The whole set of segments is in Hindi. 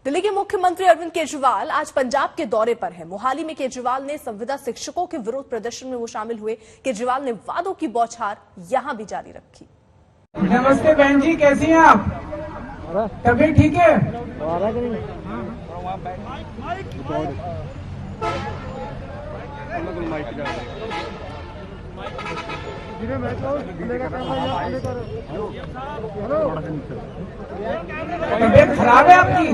दिल्ली के मुख्यमंत्री अरविंद केजरीवाल आज पंजाब के दौरे पर हैं। मोहाली में केजरीवाल ने संविदा शिक्षकों के विरोध प्रदर्शन में वो शामिल हुए। केजरीवाल ने वादों की बौछार यहां भी जारी रखी। नमस्ते बहन जी, कैसी हैं आप? तबीयत ठीक है? तबीयत खराब है आपकी?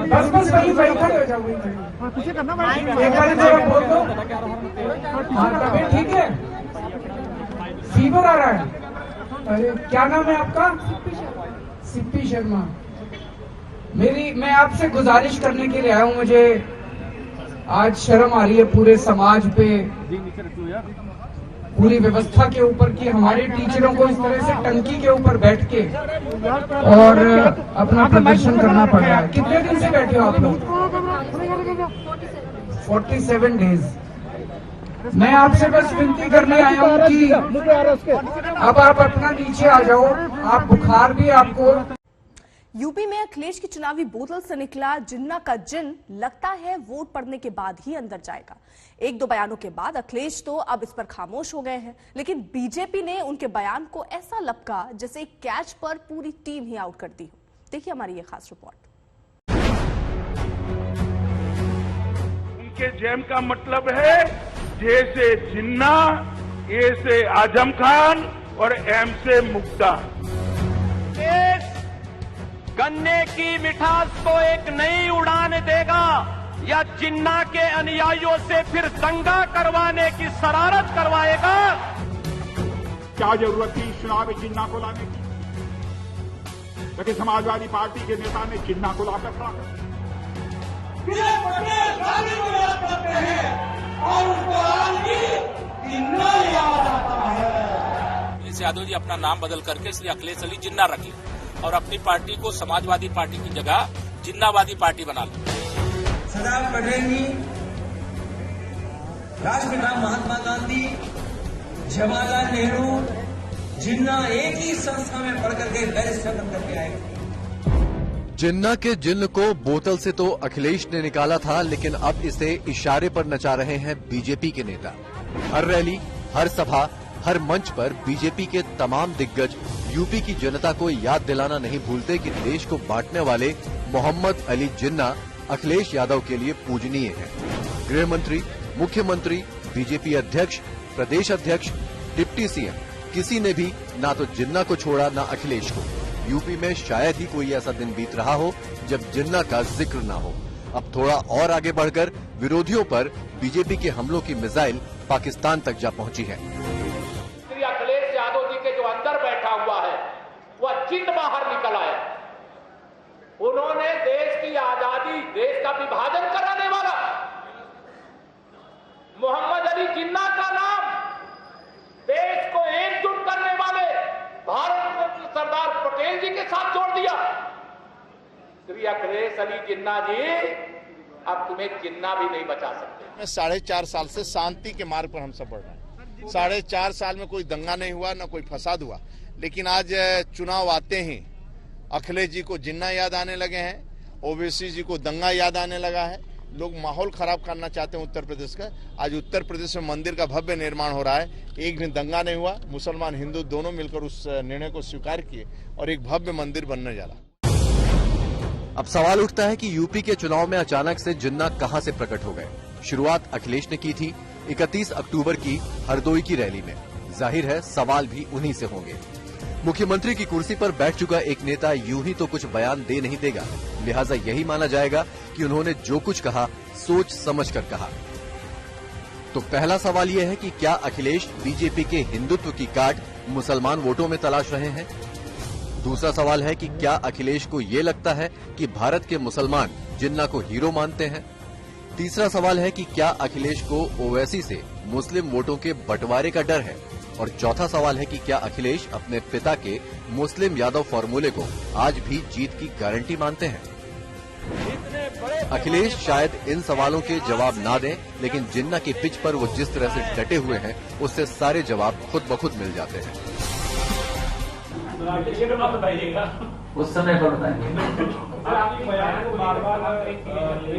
बस वही खड़े हो जाओ। एक बार जरा बोल दो। तबीयत ठीक है? फीवर आ रहा है? अरे क्या नाम है आपका? सिप्पी शर्मा। मैं आपसे गुजारिश करने के लिए आया हूँ। मुझे आज शर्म आ रही है पूरे समाज पे, पूरी व्यवस्था के ऊपर कि हमारे टीचरों को इस तरह से टंकी के ऊपर बैठ के और अपना प्रदर्शन करना पड़ रहा है। कितने दिन से बैठे हो आप लोग? 47 डेज। मैं आपसे बस विनती करने आया हूँ कि अब आप अपना नीचे आ जाओ। आप बुखार भी आपको। यूपी में अखिलेश की चुनावी बोतल से निकला जिन्ना का जिन लगता है वोट पड़ने के बाद ही अंदर जाएगा। एक दो बयानों के बाद अखिलेश तो अब इस पर खामोश हो गए हैं, लेकिन बीजेपी ने उनके बयान को ऐसा लपका जैसे एक कैच पर पूरी टीम ही आउट कर दी हो। देखिए हमारी ये खास रिपोर्ट। उनके जेम का मतलब है जे से जिन्ना, ए से आजम खान और एम से मुक्ता। गन्ने की मिठास को एक नई उड़ान देगा या जिन्ना के अनुयायियों से फिर दंगा करवाने की शरारत करवाएगा? क्या जरूरत थी चुनाव में जिन्ना को लाने की? लेकिन समाजवादी पार्टी के नेता ने जिन्ना को लाकर खड़ा कर यादव जी अपना नाम बदल करके श्री अखिलेश अली जिन्ना रख लें और अपनी पार्टी को समाजवादी पार्टी की जगह जिन्नावादी पार्टी बना लें। सरदार पटेल जी, राष्ट्रपिता महात्मा गांधी, जवाहरलाल नेहरू, जिन्ना एक ही संस्था में पढ़ करके बैरिस्टर बन करके आए। जिन्ना के जिन्न को बोतल से तो अखिलेश ने निकाला था, लेकिन अब इसे इशारे पर नचा रहे हैं बीजेपी के नेता। हर रैली, हर सभा, हर मंच पर बीजेपी के तमाम दिग्गज यूपी की जनता को याद दिलाना नहीं भूलते कि देश को बांटने वाले मोहम्मद अली जिन्ना अखिलेश यादव के लिए पूजनीय हैं। गृह मंत्री, मुख्यमंत्री, बीजेपी अध्यक्ष, प्रदेश अध्यक्ष, डिप्टी सीएम, किसी ने भी ना तो जिन्ना को छोड़ा ना अखिलेश को। यूपी में शायद ही कोई ऐसा दिन बीत रहा हो जब जिन्ना का जिक्र ना हो। अब थोड़ा और आगे बढ़कर विरोधियों पर बीजेपी के हमलों की मिसाइल पाकिस्तान तक जा पहुंची है। अखिलेश यादव जी के जो अंदर बैठा हुआ है वह जिन्न बाहर निकल आया। उन्होंने देश की आजादी, देश का विभाजन कराने वाला मोहम्मद अली जिन्ना का नाम देश को एकजुट करने वाले भारत रत्न सरदार पटेल जी के साथ जोड़ दिया। श्री अखिलेश अली जिन्ना जी, अब तुम्हें जिन्ना भी नहीं बचा सकते। 4.5 साल से शांति के मार्ग पर हम सब बढ़ रहे हैं। 4.5 साल में कोई दंगा नहीं हुआ, न कोई फसाद हुआ, लेकिन आज चुनाव आते ही अखिलेश जी को जिन्ना याद आने लगे हैं, ओवैसी जी को दंगा याद आने लगा है। लोग माहौल खराब करना चाहते हैं उत्तर प्रदेश का। आज उत्तर प्रदेश में मंदिर का भव्य निर्माण हो रहा है, एक भी दंगा नहीं हुआ। मुसलमान हिंदू दोनों मिलकर उस निर्णय को स्वीकार किए और एक भव्य मंदिर बनने जा रहा। अब सवाल उठता है कि यूपी के चुनाव में अचानक से जिन्ना कहां से प्रकट हो गए। शुरुआत अखिलेश ने की थी 31 अक्टूबर की हरदोई की रैली में। जाहिर है सवाल भी उन्हीं से होंगे। मुख्यमंत्री की कुर्सी पर बैठ चुका एक नेता यूं ही तो कुछ बयान दे नहीं देगा, लिहाजा यही माना जाएगा कि उन्होंने जो कुछ कहा सोच समझ कर कहा। तो पहला सवाल यह है कि क्या अखिलेश बीजेपी के हिंदुत्व की काट मुसलमान वोटों में तलाश रहे हैं? दूसरा सवाल है कि क्या अखिलेश को ये लगता है कि भारत के मुसलमान जिन्ना को हीरो मानते हैं? तीसरा सवाल है कि क्या अखिलेश को ओवैसी से मुस्लिम वोटों के बंटवारे का डर है? और चौथा सवाल है कि क्या अखिलेश अपने पिता के मुस्लिम यादव फॉर्मूले को आज भी जीत की गारंटी मानते हैं? अखिलेश शायद इन सवालों के जवाब ना दें, लेकिन जिन्ना की पिच पर वो जिस तरह से डटे हुए हैं उससे सारे जवाब खुद ब खुद मिल जाते हैं। उस समय पर बताएंगे। बार बार कई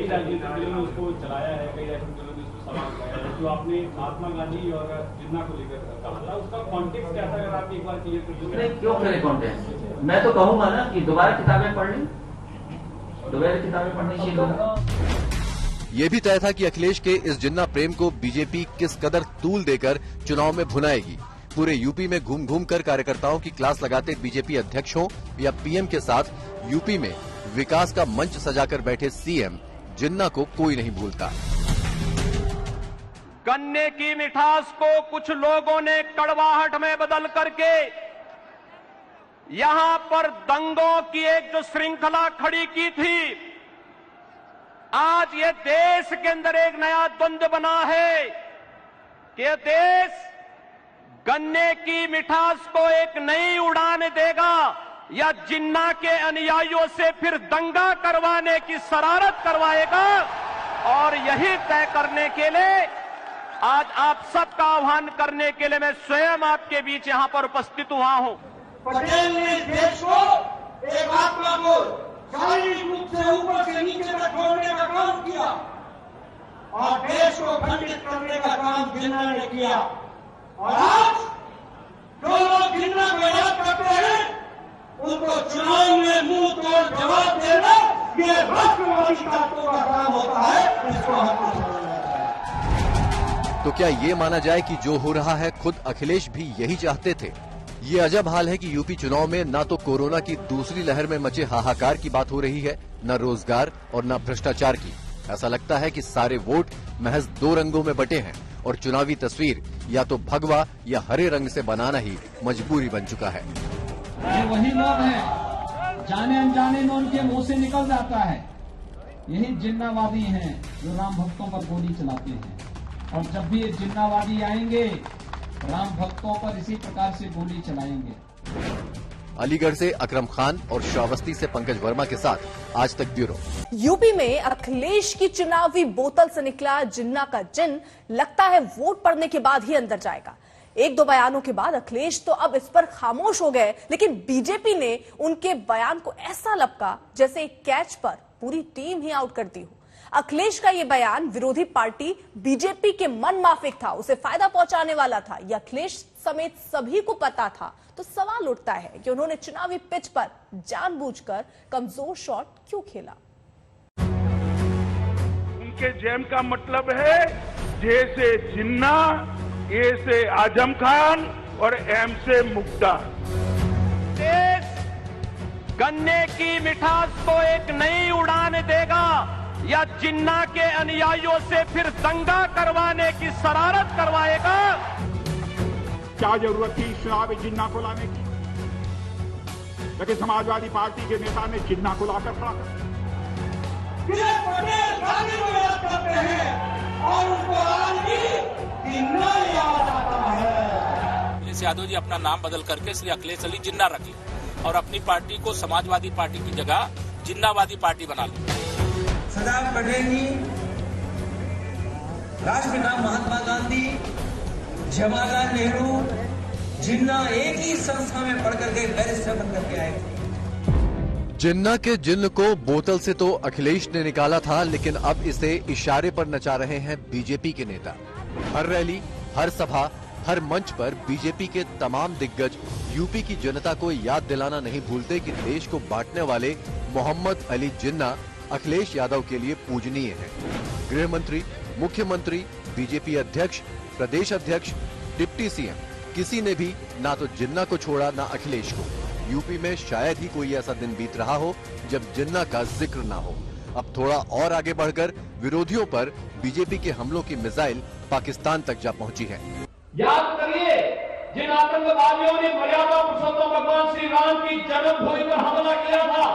राजनीतिक दलों ने उसको चलाया है, कई राजनीतिक दलों ने उसको सवाल किया है, जो आपने महात्मा गांधी और जिन्ना को लेकर कहा था, उसका कॉन्टेक्स्ट क्या था? अगर आप एक बार क्लियर कर दें। क्यों करें कॉन्टेक्स्ट? मैं तो कहूंगा ना कि दोबारा किताबें पढ़ लें, दोबारा किताबें पढ़नी चाहिए। ये भी तय था कि अखिलेश के इस जिन्ना प्रेम को बीजेपी किस कदर तूल देकर चुनाव में भुनाएगी। पूरे यूपी में घूम घूम कर कार्यकर्ताओं की क्लास लगाते बीजेपी अध्यक्ष हो या पीएम के साथ यूपी में विकास का मंच सजाकर बैठे सीएम जिन्ना को कोई नहीं भूलता। गन्ने की मिठास को कुछ लोगों ने कड़वाहट में बदल करके यहां पर दंगों की एक जो श्रृंखला खड़ी की थी, आज ये देश के अंदर एक नया द्वंद्व बना है कि ये देश गन्ने की मिठास को एक नई उड़ान देगा या जिन्ना के अनुयायियों से फिर दंगा करवाने की शरारत करवाएगा। और यही तय करने के लिए आज आप सबका आह्वान करने के लिए मैं स्वयं आपके बीच यहां पर उपस्थित हुआ हूं। पटेल ने देश को एक आत्मा को शारीरिक रूप से ऊपर से नीचे तक छोड़ने का काम किया और देश को खंडित करने का काम जिन्ना ने किया। और आज जो लोग जिन्ना को याद करते हैं उनको चुनाव में मुंह तोड़ जवाब देना ये राष्ट्रवादी ताकतों का काम होता है, इसको हमको समझना चाहिए। तो क्या ये माना जाए कि जो हो रहा है खुद अखिलेश भी यही चाहते थे? ये अजब हाल है कि यूपी चुनाव में न तो कोरोना की दूसरी लहर में मचे हाहाकार की बात हो रही है, न रोजगार और न भ्रष्टाचार की। ऐसा लगता है कि सारे वोट महज दो रंगों में बटे हैं और चुनावी तस्वीर या तो भगवा या हरे रंग से बनाना ही मजबूरी बन चुका है। ये वही लोग हैं, जाने अनजाने में उनके मुंह से निकल जाता है, यही जिन्नावादी हैं जो राम भक्तों पर गोली चलाते हैं। और जब भी ये जिन्नावादी आएंगे राम भक्तों पर इसी प्रकार से गोली चलाएंगे। अलीगढ़ से अकरम खान और श्रावस्ती से पंकज वर्मा के साथ आज तक ब्यूरो। यूपी में अखिलेश की चुनावी बोतल से निकला जिन्ना का जिन लगता है वोट पड़ने के बाद ही अंदर जाएगा। एक दो बयानों के बाद अखिलेश तो अब इस पर खामोश हो गए, लेकिन बीजेपी ने उनके बयान को ऐसा लपका जैसे एक कैच पर पूरी टीम ही आउट करती हो। अखिलेश का यह बयान विरोधी पार्टी बीजेपी के मन माफिक था, उसे फायदा पहुंचाने वाला था, यह अखिलेश समेत सभी को पता था। तो सवाल उठता है कि उन्होंने चुनावी पिच पर जानबूझकर कमजोर शॉट क्यों खेला? उनके जैम का मतलब है जैसे जिन्ना, ए से आजम खान और एम से मुक्ता। देश गन्ने की मिठास को एक नई उड़ान देगा या जिन्ना के अनुयायियों से फिर दंगा करवाने की शरारत करवाएगा। क्या जरूरत थी चुनाव में जिन्ना को लाने की? लेकिन समाजवादी पार्टी के नेता ने जिन्ना को लाकर खड़ा कर पटेल गांधी को याद करते हैं और उनको आज भी जिन्ना याद आता है। अखिलेश यादव जी अपना नाम बदल करके श्री अखिलेश अली जिन्ना रख लिया और अपनी पार्टी को समाजवादी पार्टी की जगह जिन्नावादी पार्टी बना ली। सरदार पटेल जी, राष्ट्रपिता महात्मा गांधी, जवाहरलाल नेहरू, जिन्ना एक ही संस्था में पढ़ करके बैरिस्टर बन करके आए थे। जिन्ना के जिन्न को बोतल से तो अखिलेश ने निकाला था, लेकिन अब इसे इशारे पर नचा रहे हैं बीजेपी के नेता। हर रैली, हर सभा, हर मंच पर बीजेपी के तमाम दिग्गज यूपी की जनता को याद दिलाना नहीं भूलते कि देश को बांटने वाले मोहम्मद अली जिन्ना अखिलेश यादव के लिए पूजनीय है। गृह मंत्री, मुख्यमंत्री, बीजेपी अध्यक्ष, प्रदेश अध्यक्ष, डिप्टी सीएम, किसी ने भी ना तो जिन्ना को छोड़ा ना अखिलेश को। यूपी में शायद ही कोई ऐसा दिन बीत रहा हो जब जिन्ना का जिक्र ना हो। अब थोड़ा और आगे बढ़कर विरोधियों पर बीजेपी के हमलों की मिसाइल पाकिस्तान तक जा पहुंची है। याद करिए, जिन आतंकवादियों ने मर्यादा पुरुषोत्तम भगवान श्री राम की जन्मभूमि पर हमला किया था,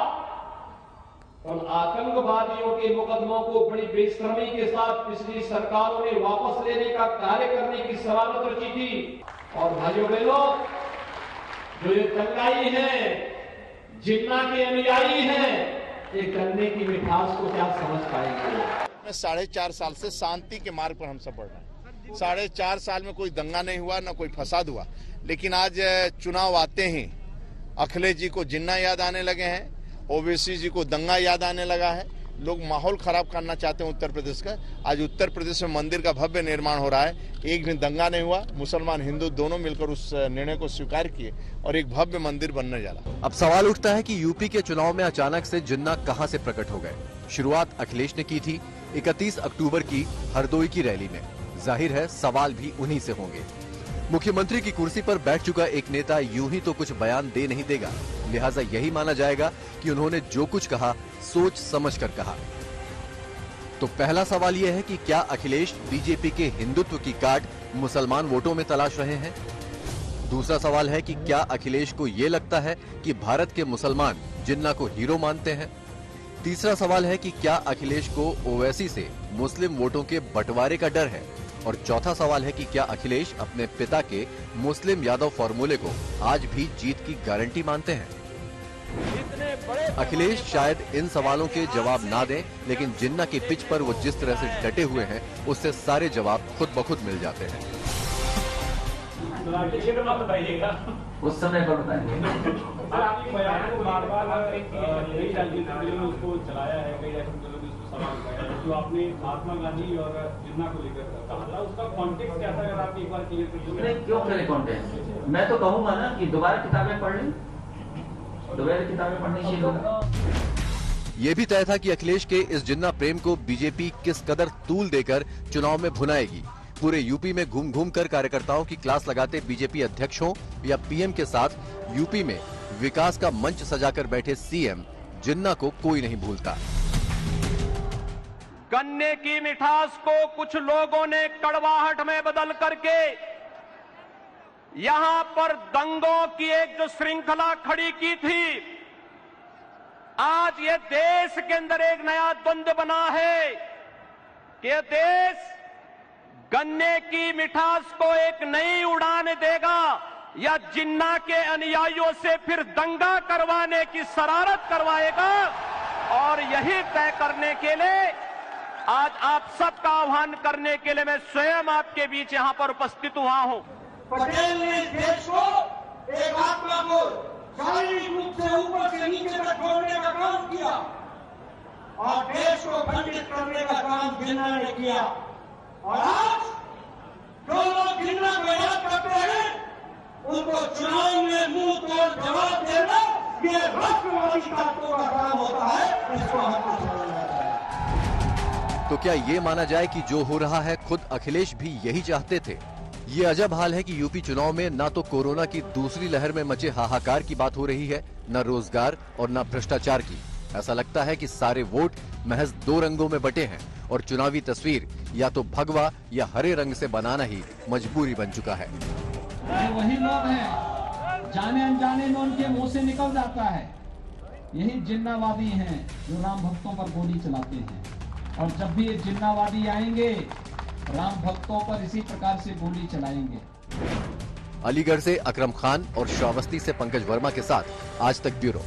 उन आतंकवादियों के मुकदमों को बड़ी बेशर्मी के साथ पिछली सरकारों ने वापस लेने का कार्य करने की शरारत रची थी। और भाइयों बहनों, जो ये दंगाई है, जिन्ना के अनुयायी हैं, ये गन्ने की मिठास को क्या समझ पाएंगे? 4.5 साल से शांति के मार्ग पर हम सब बढ़ रहे हैं। 4.5 साल में कोई दंगा नहीं हुआ, न कोई फसाद हुआ, लेकिन आज चुनाव आते ही अखिलेश जी को जिन्ना याद आने लगे हैं, ओवैसी जी को दंगा याद आने लगा है, लोग माहौल खराब करना चाहते हैं उत्तर प्रदेश का। आज उत्तर प्रदेश में मंदिर का भव्य निर्माण हो रहा है, एक भी दंगा नहीं हुआ, मुसलमान हिंदू दोनों मिलकर उस निर्णय को स्वीकार किए और एक भव्य मंदिर बनने जा रहा है। अब सवाल उठता है कि यूपी के चुनाव में अचानक से जिन्ना कहां से प्रकट हो गए। शुरुआत अखिलेश ने की थी 31 अक्टूबर की हरदोई की रैली में। जाहिर है सवाल भी उन्हीं से होंगे। मुख्यमंत्री की कुर्सी पर बैठ चुका एक नेता यूं ही तो कुछ बयान दे नहीं देगा, लिहाजा यही माना जाएगा कि उन्होंने जो कुछ कहा सोच समझकर कहा। तो पहला सवाल यह है कि क्या अखिलेश बीजेपी के हिंदुत्व की काट मुसलमान वोटों में तलाश रहे हैं? दूसरा सवाल है कि क्या अखिलेश को ये लगता है कि भारत के मुसलमान जिन्ना को हीरो मानते हैं? तीसरा सवाल है कि क्या अखिलेश को ओवैसी से मुस्लिम वोटों के बंटवारे का डर है? और चौथा सवाल है कि क्या अखिलेश अपने पिता के मुस्लिम यादव फॉर्मूले को आज भी जीत की गारंटी मानते हैं? अखिलेश शायद इन सवालों के जवाब ना दें, लेकिन जिन्ना की पिच पर वो जिस तरह से डटे हुए हैं उससे सारे जवाब खुद ब खुद मिल जाते हैं। उस समय पर बताएंगे। आपके बयान को बार-बार कई राजनीतिक दलों ने उसको चलाया है, कई राजनीतिक दलों ने उसको सवाल किया है, जो आपने महात्मा गांधी और जिन्ना को लेकर कहा, उसका कॉन्टेक्स्ट क्या था? अगर आप एक बार क्लियर कर दें। क्यों करें कॉन्टेक्स्ट? मैं तो कहूंगा ना कि दोबारा किताबें पढ़ लें, दोबारा किताबें पढ़नी चाहिए। ये भी तय था कि अखिलेश के इस जिन्ना प्रेम को बीजेपी किस कदर तूल देकर चुनाव में भुनाएगी। पूरे यूपी में घूम घूम कर कार्यकर्ताओं की क्लास लगाते बीजेपी अध्यक्ष हो या पीएम के साथ यूपी में विकास का मंच सजाकर बैठे सीएम, जिन्ना को कोई नहीं भूलता। गन्ने की मिठास को कुछ लोगों ने कड़वाहट में बदल करके यहां पर दंगों की एक जो श्रृंखला खड़ी की थी, आज ये देश के अंदर एक नया द्वंद्व बना है कि ये देश गन्ने की मिठास को एक नई उड़ान देगा या जिन्ना के अनुयायियों से फिर दंगा करवाने की शरारत करवाएगा। और यही तय करने के लिए आज आप सबका आह्वान करने के लिए मैं स्वयं आपके बीच यहां पर उपस्थित हुआ हूं। पटेल ने देश को एक आत्मा को शारीरिक रूप से ऊपर से नीचे तक छोड़ने का काम किया और देश को खंडित करने का काम जिन्ना ने किया। और आज जो लोग जिन्ना को याद करते हैं उनको चुनाव में मुंह तोड़ जवाब देना ये राष्ट्रवादी ताकतों का काम होता है, इसको हमको समझना चाहिए। तो क्या ये माना जाए कि जो हो रहा है खुद अखिलेश भी यही चाहते थे? ये अजब हाल है कि यूपी चुनाव में न तो कोरोना की दूसरी लहर में मचे हाहाकार की बात हो रही है, न रोजगार और न भ्रष्टाचार की। ऐसा लगता है कि सारे वोट महज दो रंगों में बटे हैं और चुनावी तस्वीर या तो भगवा या हरे रंग से बनाना ही मजबूरी बन चुका है। वही लोग हैं, जाने अनजाने में उनके मुंह से निकल जाता है, यही जिन्नावादी हैं जो राम भक्तों पर गोली चलाते हैं। और जब भी ये जिन्नावादी आएंगे राम भक्तों पर इसी प्रकार से गोली चलाएंगे। अलीगढ़ से अकरम खान और श्रावस्ती से पंकज वर्मा के साथ आज तक ब्यूरो।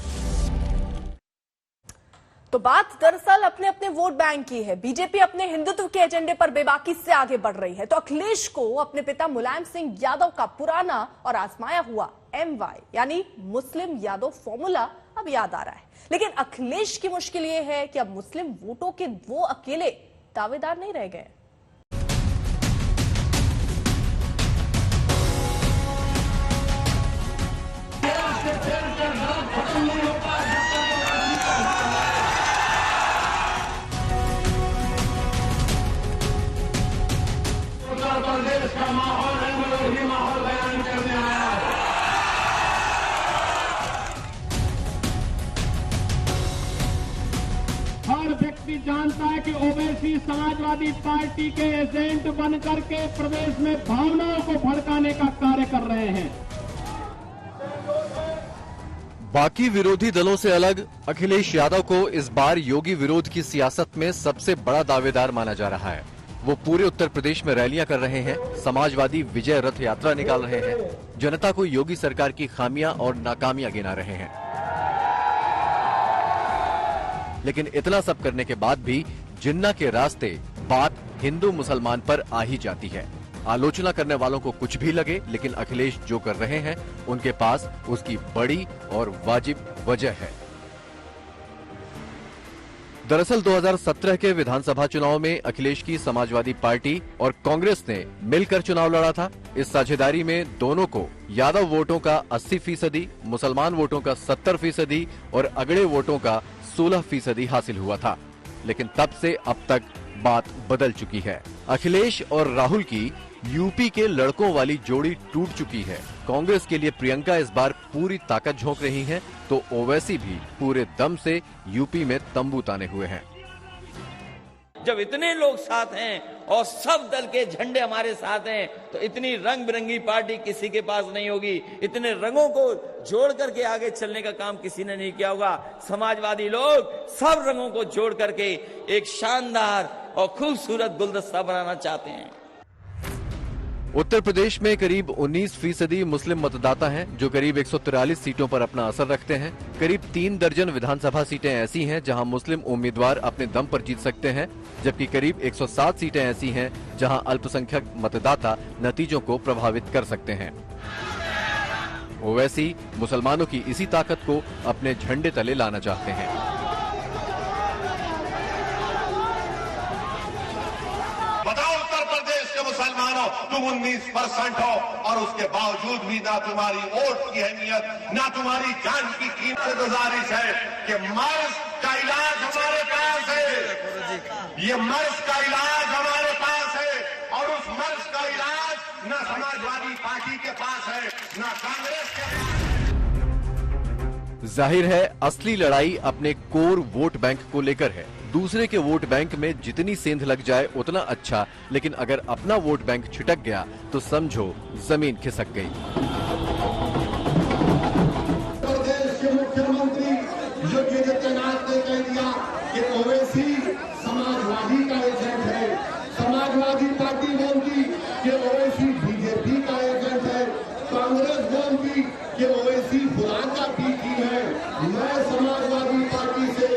तो बात दरअसल अपने अपने वोट बैंक की है। बीजेपी अपने हिंदुत्व के एजेंडे पर बेबाकी से आगे बढ़ रही है, तो अखिलेश को अपने पिता मुलायम सिंह यादव का पुराना और आजमाया हुआ MY यानी मुस्लिम यादव फॉर्मूला अब याद आ रहा है। लेकिन अखिलेश की मुश्किल ये है कि अब मुस्लिम वोटों के वो अकेले दावेदार नहीं रह गए। उत्तर प्रदेश का माहौल है, मैं वही माहौल बयान करने आया हूं। हर व्यक्ति जानता है कि ओवैसी समाजवादी पार्टी के एजेंट बन करके प्रदेश में भावनाओं को भड़काने का कार्य कर रहे हैं। बाकी विरोधी दलों से अलग अखिलेश यादव को इस बार योगी विरोध की सियासत में सबसे बड़ा दावेदार माना जा रहा है। वो पूरे उत्तर प्रदेश में रैलियां कर रहे हैं, समाजवादी विजय रथ यात्रा निकाल रहे हैं, जनता को योगी सरकार की खामियां और नाकामियां गिना रहे हैं। लेकिन इतना सब करने के बाद भी जिन्ना के रास्ते बात हिंदू मुसलमान पर आ ही जाती है। आलोचना करने वालों को कुछ भी लगे, लेकिन अखिलेश जो कर रहे हैं उनके पास उसकी बड़ी और वाजिब वजह है। दरअसल 2017 के विधानसभा चुनाव में अखिलेश की समाजवादी पार्टी और कांग्रेस ने मिलकर चुनाव लड़ा था। इस साझेदारी में दोनों को यादव वोटों का 80%, मुसलमान वोटों का 70% और अगड़े वोटों का 16% हासिल हुआ था। लेकिन तब से अब तक बात बदल चुकी है। अखिलेश और राहुल की यूपी के लड़कों वाली जोड़ी टूट चुकी है। कांग्रेस के लिए प्रियंका इस बार पूरी ताकत झोंक रही हैं, तो ओवैसी भी पूरे दम से यूपी में तंबू ताने हुए हैं। जब इतने लोग साथ हैं और सब दल के झंडे हमारे साथ हैं, तो इतनी रंग बिरंगी पार्टी किसी के पास नहीं होगी। इतने रंगों को जोड़ करके आगे चलने का काम किसी ने नहीं किया होगा। समाजवादी लोग सब रंगों को जोड़ करके एक शानदार और खूबसूरत गुलदस्ता बनाना चाहते हैं। उत्तर प्रदेश में करीब 19% मुस्लिम मतदाता हैं, जो करीब 143 सीटों पर अपना असर रखते हैं। करीब 3 दर्जन विधानसभा सीटें ऐसी हैं जहां मुस्लिम उम्मीदवार अपने दम पर जीत सकते हैं, जबकि करीब 107 सीटें ऐसी हैं जहां अल्पसंख्यक मतदाता नतीजों को प्रभावित कर सकते हैं। ओवैसी मुसलमानों की इसी ताकत को अपने झंडे तले लाना चाहते हैं। मुसलमानों, तुम 19% हो और उसके बावजूद भी ना तुम्हारी वोट की अहमियत, ना तुम्हारी जान की कीमत। से गुजारिश है कि मर्ज का इलाज हमारे पास है, ये मर्ज का इलाज हमारे पास है, और उस मर्ज का इलाज ना समाजवादी पार्टी के पास है, ना कांग्रेस के पास। जाहिर है असली लड़ाई अपने कोर वोट बैंक को लेकर है। दूसरे के वोट बैंक में जितनी सेंध लग जाए उतना अच्छा, लेकिन अगर अपना वोट बैंक छिटक गया तो समझो जमीन खिसक गई। प्रदेश के मुख्यमंत्री योगी आदित्यनाथ ने कह दिया कि ओवैसी समाजवादी का एजेंट है। समाजवादी पार्टी बोलती कि ओवैसी बीजेपी का एजेंट है। कांग्रेस बोलती कि ओवैसी फुलान का पीटी है। मैं समाजवादी पार्टी से,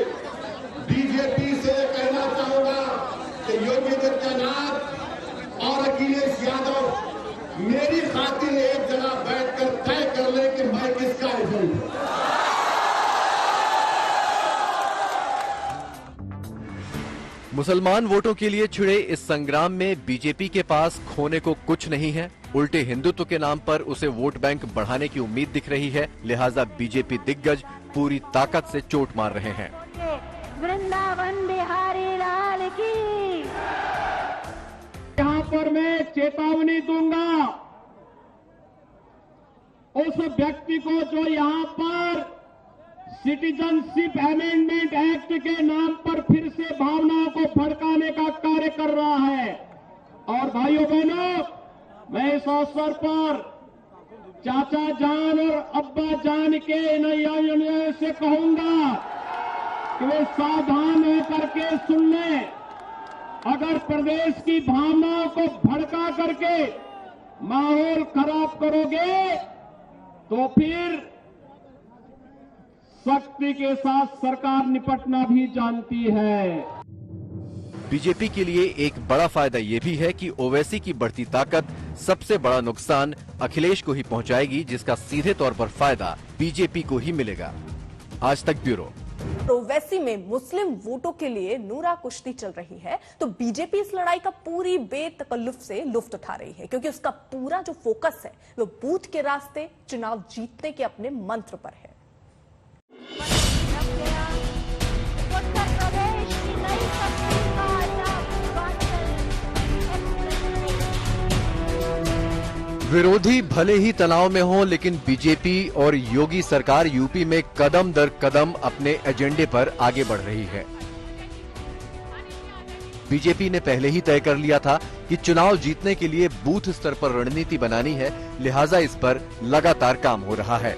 बीजेपी से कहना चाहूंगा कि योगी आदित्यनाथ और अखिलेश यादव मेरी खातिर एक जगह बैठकर तय कर ले कि मैं किसका एजेंट हूं। मुसलमान वोटों के लिए छिड़े इस संग्राम में बीजेपी के पास खोने को कुछ नहीं है। उल्टे हिंदुत्व के नाम पर उसे वोट बैंक बढ़ाने की उम्मीद दिख रही है। लिहाजा बीजेपी दिग्गज पूरी ताकत से चोट मार रहे हैं। वृंदावन बिहारी लाल की। यहाँ पर मैं चेतावनी दूंगा उस व्यक्ति को जो यहाँ पर सिटीजनशिप अमेंडमेंट एक्ट के नाम पर फिर से भावनाओं को भड़काने का कार्य कर रहा है। और भाइयों बहनों, मैं इस अवसर पर चाचा जान और अब्बा जान के नैया से कहूंगा कि वे सावधान होकर के सुन लें। अगर प्रदेश की भावनाओं को भड़का करके माहौल खराब करोगे तो फिर सख्ती के साथ सरकार निपटना भी जानती है। बीजेपी के लिए एक बड़ा फायदा ये भी है कि ओवैसी की बढ़ती ताकत सबसे बड़ा नुकसान अखिलेश को ही पहुंचाएगी, जिसका सीधे तौर पर फायदा बीजेपी को ही मिलेगा। आज तक ब्यूरो। ओवैसी में मुस्लिम वोटों के लिए नूरा कुश्ती चल रही है, तो बीजेपी इस लड़ाई का पूरी बेतकल्लुफ से लुत्फ उठा रही है, क्योंकि उसका पूरा जो फोकस है वो बूथ के रास्ते चुनाव जीतने के अपने मंत्र पर है। उत्तर प्रदेश की नई विरोधी भले ही तनाव में हो, लेकिन बीजेपी और योगी सरकार यूपी में कदम दर कदम अपने एजेंडे पर आगे बढ़ रही है। बीजेपी ने पहले ही तय कर लिया था कि चुनाव जीतने के लिए बूथ स्तर पर रणनीति बनानी है, लिहाजा इस पर लगातार काम हो रहा है।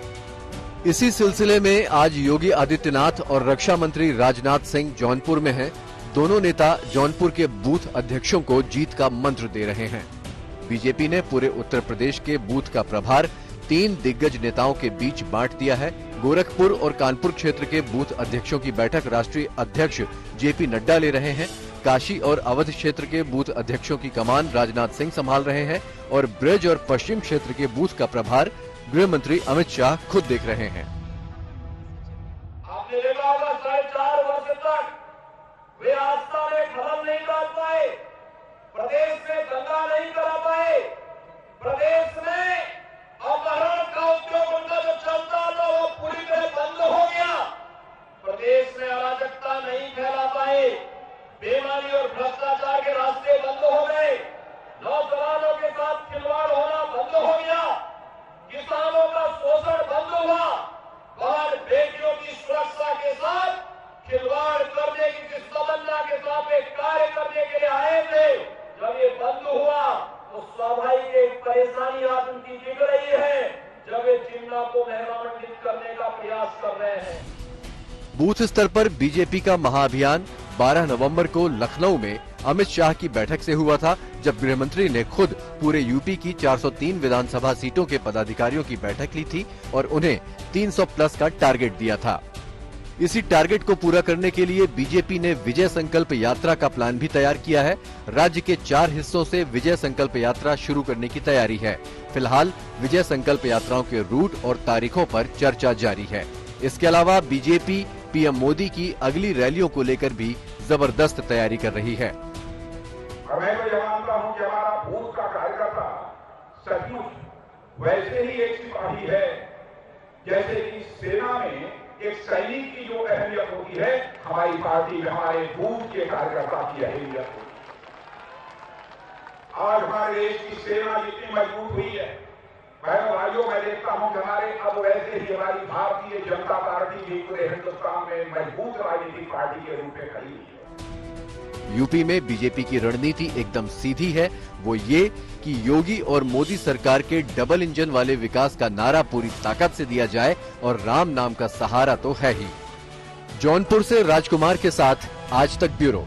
इसी सिलसिले में आज योगी आदित्यनाथ और रक्षा मंत्री राजनाथ सिंह जौनपुर में हैं। दोनों नेता जौनपुर के बूथ अध्यक्षों को जीत का मंत्र दे रहे हैं। बीजेपी ने पूरे उत्तर प्रदेश के बूथ का प्रभार 3 दिग्गज नेताओं के बीच बांट दिया है। गोरखपुर और कानपुर क्षेत्र के बूथ अध्यक्षों की बैठक राष्ट्रीय अध्यक्ष जेपी नड्डा ले रहे हैं। काशी और अवध क्षेत्र के बूथ अध्यक्षों की कमान राजनाथ सिंह संभाल रहे हैं और ब्रज और पश्चिम क्षेत्र के बूथ का प्रभार गृह मंत्री अमित शाह खुद देख रहे हैं। आपने देखा होगा 4.5 वर्ष तक नहीं डाल पाए, प्रदेश में दंगा नहीं करा पाए, प्रदेश में अपहरण का उद्योग उनका जो चलता था वो पूरी तरह बंद हो गया, प्रदेश में अराजकता नहीं फैला पाए, बेईमानी और भ्रष्टाचार के रास्ते बंद हो गए, नौजवानों के साथ खिलवाड़ होना बंद हो गया, किसानों का शोषण बंद हुआ, बाहर बेटियों की सुरक्षा के साथ खिलवाड़ करने की जिस तमन्ना के साथ एक कार्य करने के लिए आए थे, जब ये बंद हुआ तो स्वाभाविक एक परेशानी आज उनकी दिख रही है, जब ये जिन्ना को महिमान्वित करने का प्रयास कर रहे हैं। बूथ स्तर पर बीजेपी का महाअभियान 12 नवंबर को लखनऊ में अमित शाह की बैठक से हुआ था, जब गृहमंत्री ने खुद पूरे यूपी की 403 विधानसभा सीटों के पदाधिकारियों की बैठक ली थी और उन्हें 300 प्लस का टारगेट दिया था। इसी टारगेट को पूरा करने के लिए बीजेपी ने विजय संकल्प यात्रा का प्लान भी तैयार किया है। राज्य के 4 हिस्सों से विजय संकल्प यात्रा शुरू करने की तैयारी है। फिलहाल विजय संकल्प यात्राओं के रूट और तारीखों पर चर्चा जारी है। इसके अलावा बीजेपी पीएम मोदी की अगली रैलियों को लेकर भी जबरदस्त तैयारी कर रही है। मैं तो यह मानता हूं कि हमारा बूथ का कार्यकर्ता सचमुच वैसे ही एक सिपाही है जैसे कि सेना में एक सैनिक की जो अहमियत होती है, हमारी पार्टी में हमारे बूथ के कार्यकर्ता की अहमियत होती है। आज हमारे देश की सेना जितनी मजबूत हुई है, बहनों भाइयों, मैं देखता हूं कि हमारे अब वैसे ही हमारी भारतीय जनता पार्टी भी पूरे हिंदुस्तान में मजबूत राजनीतिक पार्टी के रूप में खड़ी है। यूपी में बीजेपी की रणनीति एकदम सीधी है, वो ये कि योगी और मोदी सरकार के डबल इंजन वाले विकास का नारा पूरी ताकत से दिया जाए और राम नाम का सहारा तो है ही। जौनपुर से राजकुमार के साथ आज तक ब्यूरो।